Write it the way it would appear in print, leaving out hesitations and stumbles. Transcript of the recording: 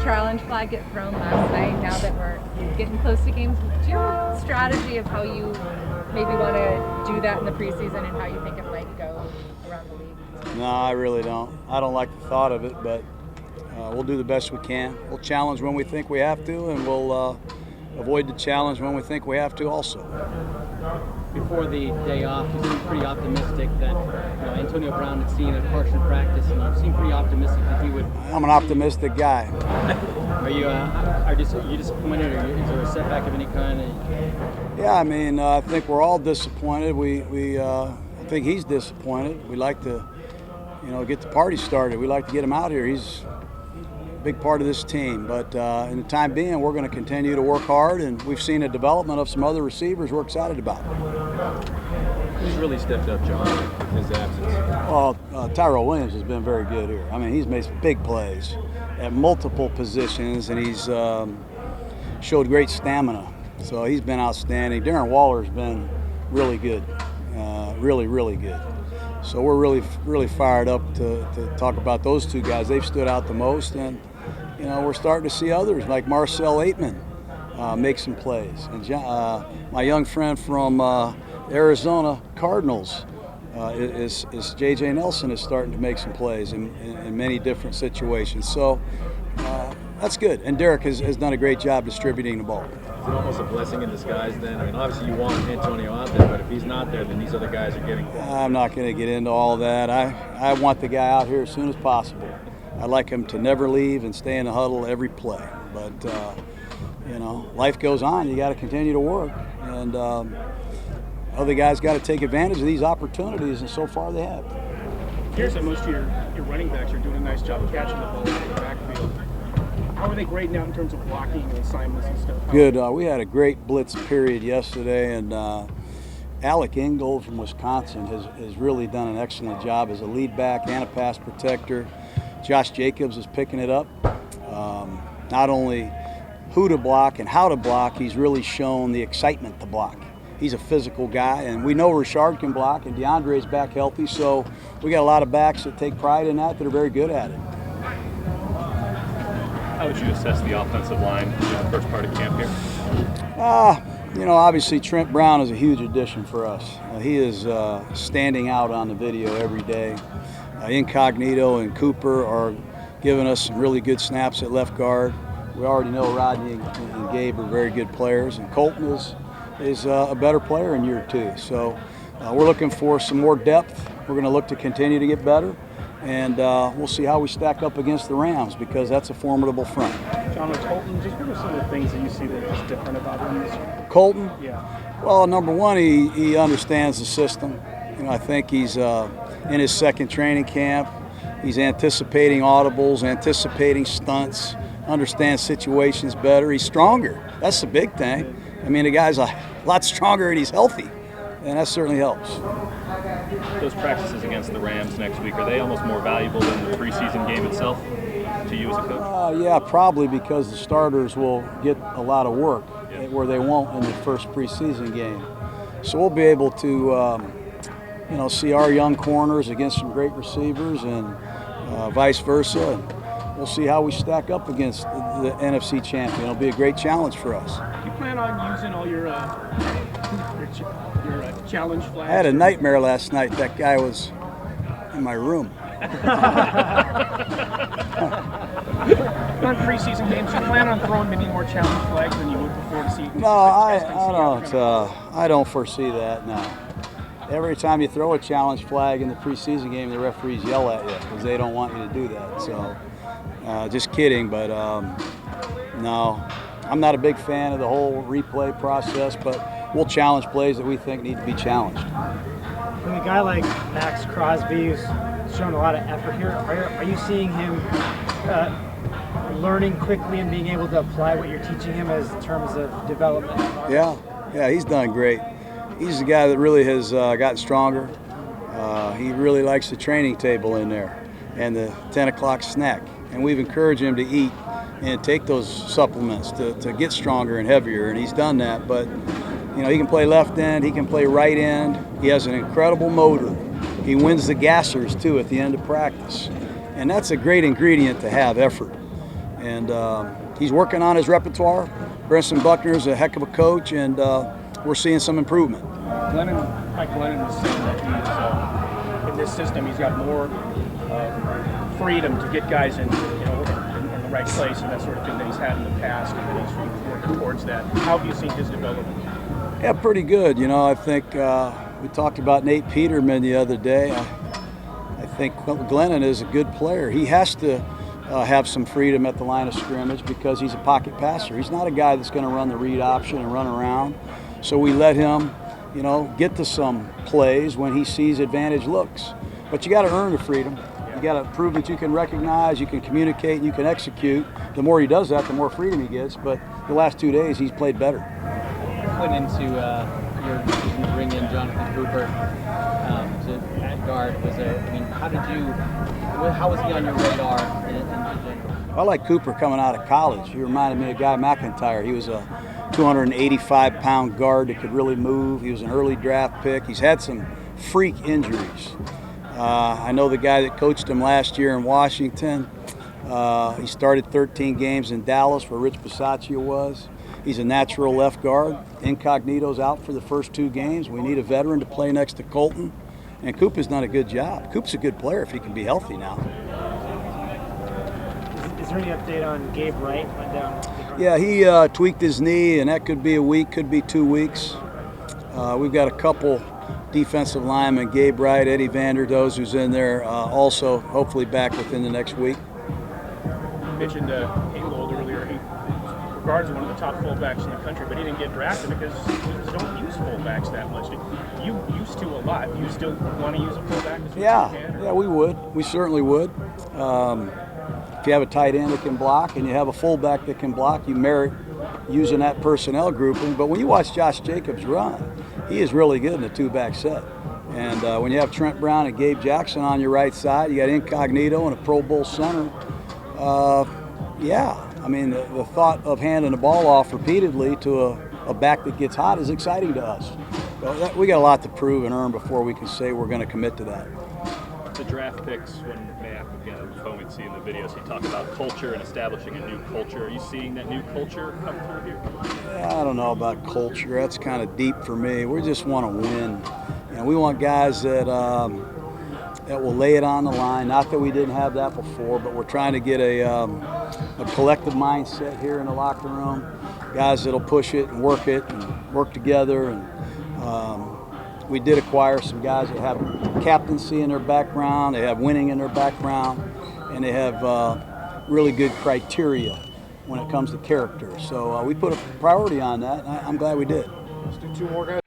challenge flag get thrown last night, now that we're getting close to games, do you have a strategy of how you maybe want to do that in the preseason and how you think it might go around the league? No, I really don't. I don't like the thought of it, but we'll do the best we can. We'll challenge when we think we have to, and we'll avoid the challenge when we think we have to also. Before the day off, you seemed pretty optimistic that Antonio Brown had seen a portion of practice, and you seemed pretty optimistic that he would. I'm an optimistic guy. Are you disappointed, or is there a setback of any kind? Yeah, I mean, I think we're all disappointed. I think he's disappointed. We like to, get the party started. We like to get him out here. He's a big part of this team. But in the time being, we're going to continue to work hard, and we've seen a development of some other receivers we're excited about. Who's really stepped up, Jon, in his absence? Well, Tyrell Williams has been very good here. I mean, he's made some big plays at multiple positions, and he's showed great stamina. So he's been outstanding. Darren Waller's been really good, really, really good. So we're really, really fired up to talk about those two guys. They've stood out the most, and we're starting to see others like Marcel Aitman make some plays. And my young friend from Arizona Cardinals is J.J. Nelson is starting to make some plays in many different situations. So that's good. And Derek has done a great job distributing the ball. Is it almost a blessing in disguise then? I mean, obviously you want Antonio out there, but if he's not there, then these other guys are getting. I'm not going to get into all that. I want the guy out here as soon as possible. I'd like him to never leave and stay in the huddle every play. But, life goes on. You got to continue to work. And other guys got to take advantage of these opportunities, and so far they have. Here's that most of your running backs are doing a nice job catching the ball in the backfield. How are they grading out in terms of blocking and assignments and stuff? Good. We had a great blitz period yesterday, and Alec Ingold from Wisconsin has really done an excellent job as a lead back and a pass protector. Josh Jacobs is picking it up. Not only who to block and how to block, he's really shown the excitement to block. He's a physical guy, and we know Rashard can block, and DeAndre's back healthy, so we got a lot of backs that take pride in that are very good at it. How would you assess the offensive line in the first part of camp here? Obviously Trent Brown is a huge addition for us. He is standing out on the video every day. Incognito and Cooper are giving us some really good snaps at left guard. We already know Rodney and Gabe are very good players, and Kolton is a better player in year two. So we're looking for some more depth. We're going to look to continue to get better, and we'll see how we stack up against the Rams, because that's a formidable front. Jon, with Kolton, just give us some of the things that you see that is different about him this year. Kolton? Yeah. Well, number one, he understands the system. I think he's in his second training camp. He's anticipating audibles, anticipating stunts, understands situations better. He's stronger. That's the big thing. I mean, the guy's a lot stronger and he's healthy, and that certainly helps. Those practices against the Rams next week, are they almost more valuable than the preseason game itself to you as a coach? Yeah, probably, because the starters will get a lot of work where they won't in the first preseason game. So we'll be able to see our young corners against some great receivers, and vice versa. And we'll see how we stack up against the NFC champion. It'll be a great challenge for us. Do you plan on using all your challenge flags? I had a nightmare last night. That guy was in my room. On preseason games, do you plan on throwing maybe more challenge flags than you would before to see? No, I don't foresee that. No. Every time you throw a challenge flag in the preseason game, the referees yell at you because they don't want you to do that. So, just kidding. But no, I'm not a big fan of the whole replay process. But we'll challenge plays that we think need to be challenged. When a guy like Max Crosby, who's shown a lot of effort here, are you seeing him learning quickly and being able to apply what you're teaching him as terms of development? Yeah, he's done great. He's the guy that really has gotten stronger. He really likes the training table in there and the 10 o'clock snack. And we've encouraged him to eat and take those supplements to get stronger and heavier, and he's done that. But, he can play left end, he can play right end. He has an incredible motor. He wins the gassers, too, at the end of practice. And that's a great ingredient to have, effort. And he's working on his repertoire. Brenson Buckner's a heck of a coach, and we're seeing some improvement. Mike Glennon was saying that he's in this system. He's got more freedom to get guys in the right place and that sort of thing that he's had in the past, and that he's working towards that. How have you seen his development? Yeah, pretty good. I think we talked about Nate Peterman the other day. I think Glennon is a good player. He has to have some freedom at the line of scrimmage because he's a pocket passer. He's not a guy that's going to run the read option and run around. So we let him, get to some plays when he sees advantage looks. But you got to earn the freedom. You got to prove that you can recognize, you can communicate, and you can execute. The more he does that, the more freedom he gets. But the last 2 days, he's played better. Went into your decision to bring in Jonathan Cooper at guard. How was he on your radar in general? I like Cooper coming out of college. He reminded me of Guy McIntyre. He was a 285-pound guard that could really move. He was an early draft pick. He's had some freak injuries. I know the guy that coached him last year in Washington. He started 13 games in Dallas where Rich Bisaccia was. He's a natural left guard. Incognito's out for the first 2 games. We need a veteran to play next to Kolton. And Coop has done a good job. Coop's a good player if he can be healthy now. Is there any update on Gabe Wright? Went down. Yeah, he tweaked his knee, and that could be a week, could be 2 weeks. We've got a couple defensive linemen, Gabe Wright, Eddie Vanderdoes, who's in there, also hopefully back within the next week. You mentioned Ingold earlier. He regards one of the top fullbacks in the country, but he didn't get drafted because Eagles don't use fullbacks that much. You used to a lot. Do you still want to use a fullback as much as you can? Yeah, we would. We certainly would. If you have a tight end that can block and you have a fullback that can block, you merit using that personnel grouping. But when you watch Josh Jacobs run, he is really good in a 2-back set. And when you have Trent Brown and Gabe Jackson on your right side, you got Incognito and a Pro Bowl center. The thought of handing the ball off repeatedly to a back that gets hot is exciting to us. But we got a lot to prove and earn before we can say we're going to commit to that. The draft picks, when we'd see in the videos, he talked about culture and establishing a new culture. Are you seeing that new culture come through here? Yeah, I don't know about culture. That's kind of deep for me. We just want to win. We want guys that will lay it on the line. Not that we didn't have that before, but we're trying to get a collective mindset here in the locker room. Guys that'll push it and work together. And we did acquire some guys that have captaincy in their background, they have winning in their background, and they have really good criteria when it comes to character. So we put a priority on that, and I'm glad we did. Let's do 2 more guys.